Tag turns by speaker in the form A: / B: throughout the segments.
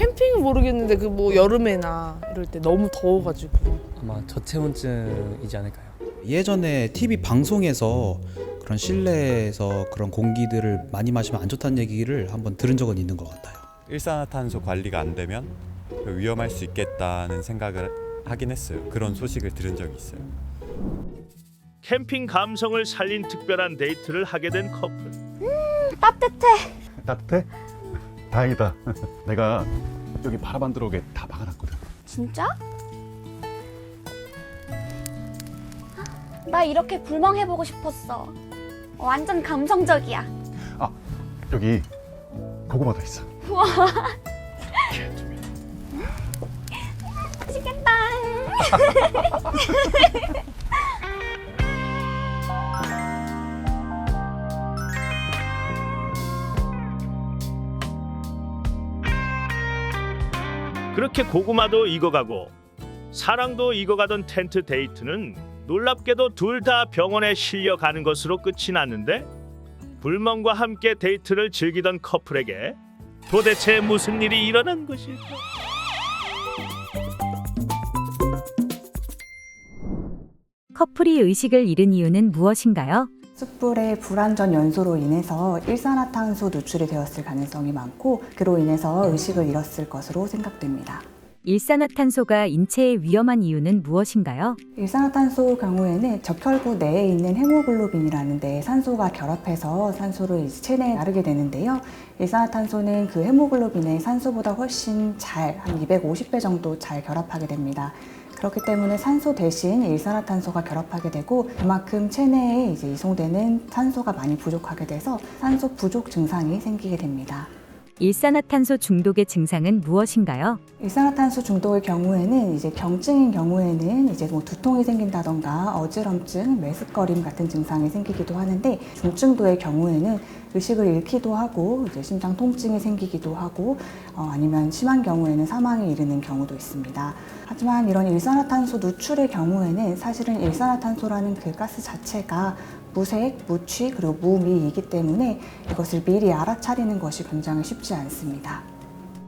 A: 캠핑은 모르겠는데 그 뭐 여름에나 이럴 때 너무 더워가지고.
B: 아마 저체온증이지 않을까요?
C: 예전에 TV 방송에서 그런 실내에서 그런 공기들을 많이 마시면 안 좋다는 얘기를 한번 들은 적은 있는 것 같아요.
D: 일산화탄소 관리가 안 되면 위험할 수 있겠다는 생각을 하긴 했어요. 그런 소식을 들은 적이 있어요.
E: 캠핑 감성을 살린 특별한 데이트를 하게 된 커플.
F: 따뜻해.
G: 따뜻해? 다행이다. 내가 여기 바람 안 들어오게 다 막아놨거든.
F: 진짜? 나 이렇게 불멍해보고 싶었어. 완전 감성적이야.
G: 아, 여기 고구마도 있어.
F: 맛있겠다.
E: 그렇게 고구마도 익어가고 사랑도 익어가던 텐트 데이트는 놀랍게도 둘 다 병원에 실려가는 것으로 끝이 났는데, 불멍과 함께 데이트를 즐기던 커플에게 도대체 무슨 일이 일어난 것일까?
H: 커플이 의식을 잃은 이유는 무엇인가요?
I: 숯불의 불완전 연소로 인해서 일산화탄소 누출이 되었을 가능성이 많고, 그로 인해서 의식을 잃었을 것으로 생각됩니다.
H: 일산화탄소가 인체에 위험한 이유는 무엇인가요?
I: 일산화탄소 경우에는 적혈구 내에 있는 헤모글로빈이라는 데 산소가 결합해서 산소를 체내에 나르게 되는데요. 일산화탄소는 그 헤모글로빈의 산소보다 훨씬 한 250배 정도 잘 결합하게 됩니다. 그렇기 때문에 산소 대신 일산화탄소가 결합하게 되고, 그만큼 체내에 이송되는 산소가 많이 부족하게 돼서 산소 부족 증상이 생기게 됩니다.
H: 일산화탄소 중독의 증상은 무엇인가요?
I: 일산화탄소 중독의 경우에는 경증인 경우에는 뭐 두통이 생긴다던가 어지럼증, 메스꺼림 같은 증상이 생기기도 하는데, 중증도의 경우에는 의식을 잃기도 하고 심장 통증이 생기기도 하고 아니면 심한 경우에는 사망에 이르는 경우도 있습니다. 하지만 이런 일산화탄소 누출의 경우에는 사실은 일산화탄소라는 그 가스 자체가 무색, 무취, 그리고 무미이기 때문에 이것을 미리 알아차리는 것이 굉장히 쉽지 않습니다.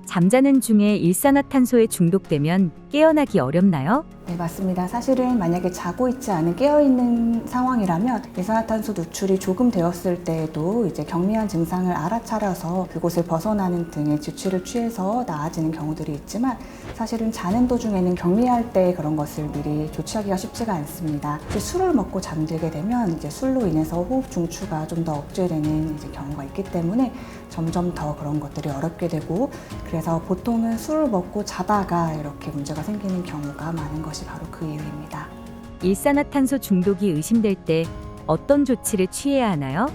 H: 잠자는 중에 일산화탄소에 중독되면 깨어나기 어렵나요?
I: 네, 맞습니다. 사실은 만약에 자고 있지 않은 깨어있는 상황이라면 일산화탄소 누출이 조금 되었을 때에도 경미한 증상을 알아차려서 그곳을 벗어나는 등의 조치를 취해서 나아지는 경우들이 있지만, 사실은 자는 도중에는 경미할 때 그런 것을 미리 조치하기가 쉽지가 않습니다. 술을 먹고 잠들게 되면 술로 인해서 호흡 중추가 좀 더 억제되는 경우가 있기 때문에 점점 더 그런 것들이 어렵게 되고, 그래서 보통은 술을 먹고 자다가 이렇게 문제가 생기는 경우가 많은 것이 바로 그 이유입니다.
H: 일산화탄소 중독이 의심될 때 어떤 조치를 취해야 하나요?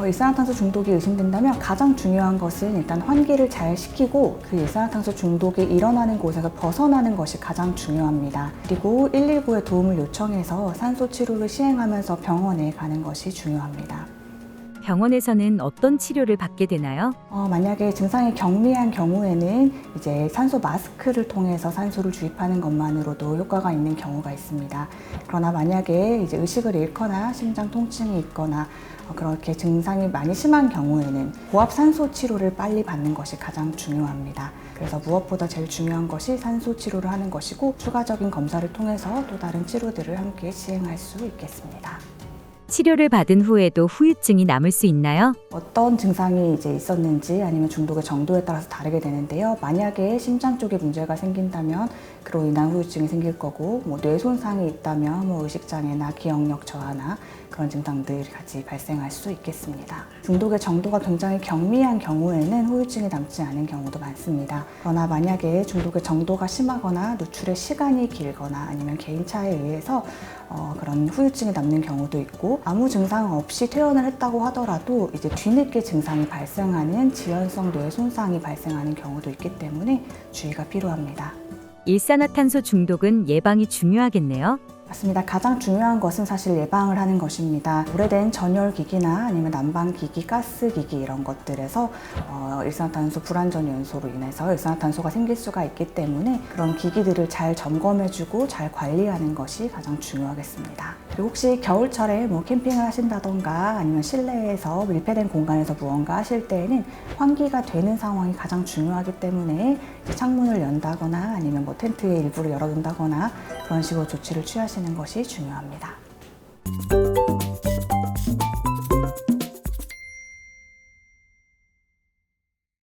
I: 일산화탄소 중독이 의심된다면 가장 중요한 것은 일단 환기를 잘 시키고 그 일산화탄소 중독이 일어나는 곳에서 벗어나는 것이 가장 중요합니다. 그리고 119에 도움을 요청해서 산소 치료를 시행하면서 병원에 가는 것이 중요합니다.
H: 병원에서는 어떤 치료를 받게 되나요?
I: 만약에 증상이 경미한 경우에는 산소 마스크를 통해서 산소를 주입하는 것만으로도 효과가 있는 경우가 있습니다. 그러나 만약에 의식을 잃거나 심장 통증이 있거나 그렇게 증상이 많이 심한 경우에는 고압 산소 치료를 빨리 받는 것이 가장 중요합니다. 그래서 무엇보다 제일 중요한 것이 산소 치료를 하는 것이고, 추가적인 검사를 통해서 또 다른 치료들을 함께 시행할 수 있겠습니다.
H: 치료를 받은 후에도 후유증이 남을 수 있나요?
I: 어떤 증상이 있었는지 아니면 중독의 정도에 따라서 다르게 되는데요. 만약에 심장 쪽에 문제가 생긴다면 그로 인한 후유증이 생길 거고, 뇌 손상이 있다면 의식장애나 기억력 저하나 그런 증상들이 같이 발생할 수 있겠습니다. 중독의 정도가 굉장히 경미한 경우에는 후유증이 남지 않은 경우도 많습니다. 그러나 만약에 중독의 정도가 심하거나 누출의 시간이 길거나 아니면 개인차에 의해서 그런 후유증이 남는 경우도 있고, 아무 증상 없이 퇴원을 했다고 하더라도 뒤늦게 증상이 발생하는 지연성 뇌 손상이 발생하는 경우도 있기 때문에 주의가 필요합니다.
H: 일산화탄소 중독은 예방이 중요하겠네요.
I: 맞습니다. 가장 중요한 것은 사실 예방을 하는 것입니다. 오래된 전열기기나 아니면 난방기기, 가스기기 이런 것들에서 일산화탄소 불완전 연소로 인해서 일산화탄소가 생길 수가 있기 때문에 그런 기기들을 잘 점검해주고 잘 관리하는 것이 가장 중요하겠습니다. 그리고 혹시 겨울철에 뭐 캠핑을 하신다던가 아니면 실내에서 밀폐된 공간에서 무언가 하실 때에는 환기가 되는 상황이 가장 중요하기 때문에 창문을 연다거나 아니면 뭐 텐트의 일부를 열어둔다거나 그런 식으로 조치를 취하시는 것이 중요합니다.